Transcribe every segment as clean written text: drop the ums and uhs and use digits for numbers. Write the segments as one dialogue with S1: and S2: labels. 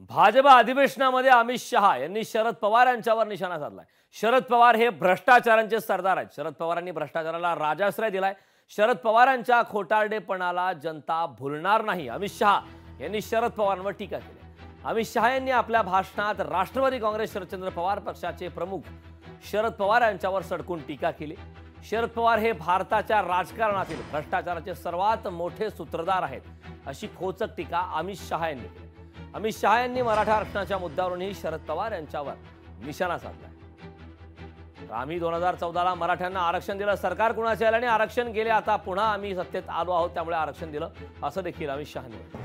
S1: भाजप अधिवेशनामध्ये अमित शहा यांनी शरद पवार यांच्यावर निशाणा साधलाय। शरद पवार हे भ्रष्टाचारांचे सरदार आहेत। शरद पवारांनी भ्रष्टाचाराला राजाश्रय दिलाय। शरद पवारांच्या खोटारडेपणाला जनता भुलणार नाही। अमित शहा यांनी शरद पवारांवर टीका केली। अमित शहा यांनी आपल्या भाषणात राष्ट्रवादी काँग्रेस शरदचंद्र पवार पक्षाचे प्रमुख शरद पवार यांच्यावर सडकून टीका केली। शरद पवार हे भारताच्या राजकारणातील भ्रष्टाचाराचे सर्वात मोठे सूत्रधार आहेत, अशी खोचक टीका अमित शहा यांनी केली। अमित शहा यांनी मराठा आरक्षणाच्या मुद्द्यावरूनही शरद पवार यांच्यावर निशाणा साधलाय। आम्ही 2014ला मराठ्यांना आरक्षण दिलं, सरकार कुणाचे आले आणि आरक्षण गेले, आता पुन्हा आम्ही सत्तेत आलो आहोत त्यामुळे आरक्षण दिलं, असं देखील अमित शहांनी म्हटलं।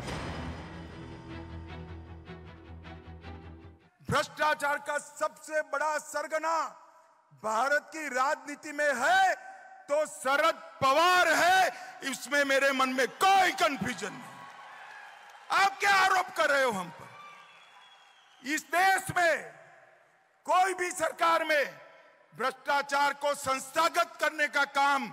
S2: भ्रष्टाचार का सबसे बड़ा सरगना भारत की राजनीति में है तो शरद पवार है, इसमें मेरे मन में कोई कंफ्यूजन नहीं। आप क्या आरोप कर रहे हो हम पर? इस देश में कोई भी सरकार में भ्रष्टाचार को संस्थागत करने का काम,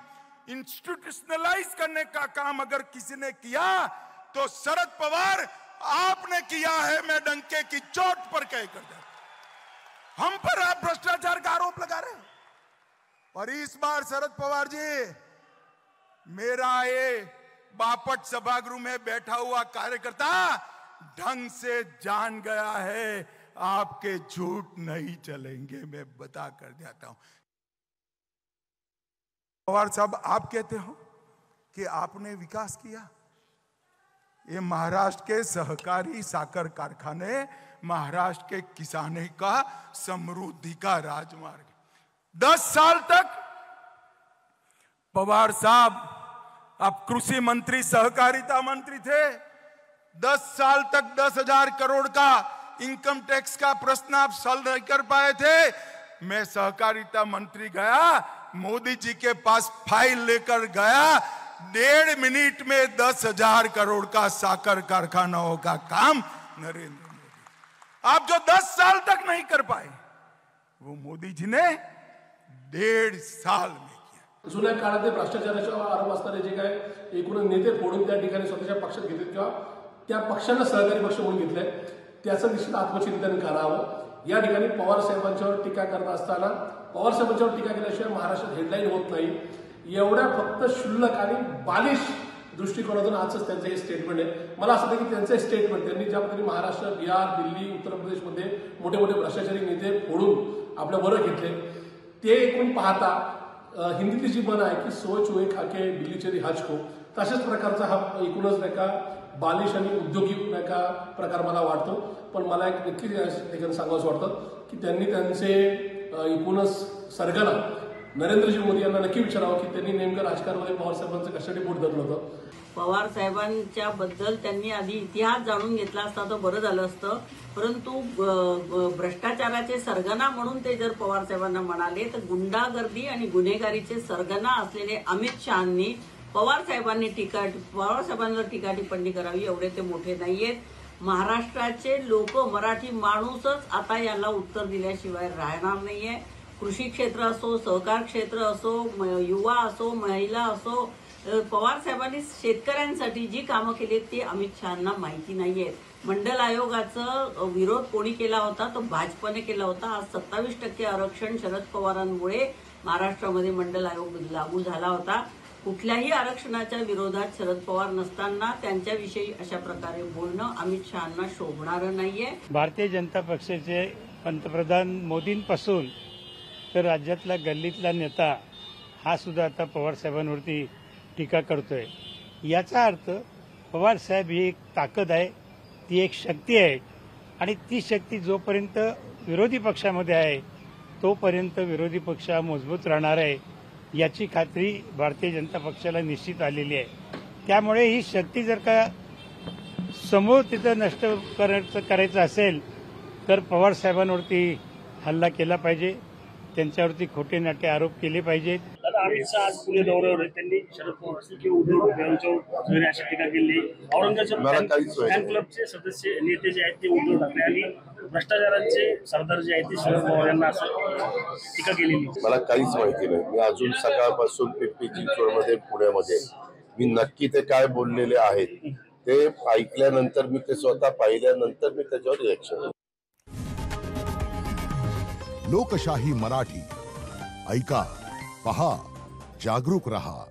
S2: इंस्टीट्यूशनलाइज करने का काम अगर किसी ने किया तो शरद पवार आपने किया है। मैं डंके की चोट पर कह कर दे, हम पर आप भ्रष्टाचार का आरोप लगा रहे हो। और इस बार शरद पवार जी, मेरा ये बापट सभागृह में बैठा हुआ कार्यकर्ता ढंग से जान गया है, आपके झूठ नहीं चलेंगे, मैं बता कर जाता हूं। पवार साहब, आप कहते हो कि आपने विकास किया। ये महाराष्ट्र के सहकारी साकर कारखाने, महाराष्ट्र के किसानों का समृद्धि का राजमार्ग, 10 साल तक पवार साहब आप कृषि मंत्री सहकारिता मंत्री थे। 10 साल तक 10,000 करोड़ का इनकम टैक्स का प्रश्न आप सॉल्व नहीं कर पाए थे। मैं सहकारिता मंत्री गया, मोदी जी के पास फाइल लेकर गया, 1.5 मिनट में 10,000 करोड़ का साकर कारखानाओं का काम नरेंद्र मोदी, आप जो 10 साल तक नहीं कर पाए वो मोदी जी ने 1.5 साल में किया।
S3: जुन्या काळात भ्रष्टाचाराच्या आरोप असणारे जे काय एकूण नेते फोडून त्या ठिकाणी स्वतःच्या पक्षात घेतले किंवा त्या पक्षांना सहकारी पक्ष म्हणून घेतले, त्याचं निश्चित आत्मचिंतन करावं। या ठिकाणी पवार साहेबांच्यावर टीका करत असताना पवार साहेबांच्यावर टीका केल्याशिवाय महाराष्ट्रात हेडलाईन होत नाही। एवढ्या फक्त क्षुल्लक आणि बालिश दृष्टिकोनातून आजच त्यांचं हे स्टेटमेंट आहे। मला असं वाटतं की त्यांचं स्टेटमेंट, त्यांनी ज्या पद्धतीने महाराष्ट्र, बिहार, दिल्ली, उत्तर प्रदेशमध्ये मोठे मोठे भ्रष्टाचारी नेते फोडून आपल्या बरं घेतले, ते एकूण पाहता हिंदीतली जी म्हण आहे की सो चुहे खाके बिल्ली चरी हज को, तशाच प्रकारचा हा एकूणच नाही का बालिश आणि औद्योगिक नाही का प्रकार मला वाटतो। पण मला एक नक्की ठिकाणी सांगावंसं वाटतं की त्यांनी त्यांचे एकूणच सरगना नरेंद्रजी मोदी यांना नक्की विचारावं की त्यांनी नेमकं राजकारणामध्ये पवार साहेबांचं कशासाठी बोट धरलं होतं।
S4: पवार साहेबांच्या बद्दल त्यांनी आधी इतिहास जाणून घेतला असता तर बरं झालं असतं, परंतु भ्रष्टाचाराचे सरगना म्हणून ते जर पवार साहेबांना म्हणाले तर गुंडागर्दी आणि गुन्हेगारीचे सरगना असलेले अमित शहांनी पवार साहेबांवर टीका टिप्पणी करावी, एवढे ते मोठे नाहीयेत। महाराष्ट्राचे लोक, मराठी माणूसच आता याला उत्तर दिल्याशिवाय राहणार नाहीये। कृषी क्षेत्र असो, सहकार क्षेत्र असो, युवा असो, महिला असो, पवार साहेबांनी शेतकऱ्यांसाठी जी कामं केली ती अमित शहांना माहिती नाहीयेत। मंडल आयोगाचा विरोध कोणी केला होता? तो भाजपने केला होता। आज 27% आरक्षण शरद पवारांमुळे महाराष्ट्रामध्ये मंडल आयोग लागू झाला होता। कुठल्याही आरक्षणाच्या विरोधात शरद पवार नसताना त्यांच्याविषयी अशा प्रकारे बोलणं अमित शहांना शोभणारं नाहीये।
S5: भारतीय जनता पक्षाचे पंतप्रधान मोदींपासून तर राज्यातला गल्लीतला नेता हा सुद्धा आता पवार साहेबांवरती टीका करतोय। याचा अर्थ पवार साहेब ही एक ताकद आहे, ती एक शक्ती आहे आणि ती शक्ती जोपर्यंत विरोधी पक्षामध्ये आहे तोपर्यंत विरोधी पक्ष मजबूत राहणार आहे, याची खात्री भारतीय जनता पक्षाला निश्चित आलेली आहे। त्यामुळे ही शक्ती जर का समोर तिथं नष्ट करायचं असेल तर पवार साहेबांवरती हल्ला केला पाहिजे, त्यांच्यावरती खोटे नाटे आरोप केले पाहिजेत।
S6: अमित शहा आज पुणे दौऱ्यावर आहेत, त्यांनी शरद पवार असतील किंवा उद्धव ठाकरे यांच्यावर अशी टीका केली। औरंगाबाद फॅन क्लबचे सदस्य नेते जे आहेत ते उद्धव ठाकरे आणि भ्रष्टाचारांचे सरदार जे आहेत ते शरद पवार यांना असं टीका केलेली।
S7: मला काहीच माहिती नाही, मी अजून सकाळपासून पिंपरी चिंचवडमध्ये पुण्यामध्ये मी नक्की ते काय बोललेले आहेत ते ऐकल्यानंतर मी ते स्वतः पाहिल्यानंतर मी त्याच्यावर रिएक्शन.
S8: लोकशाही मराठी ऐका, पहा, जागरूक रहा.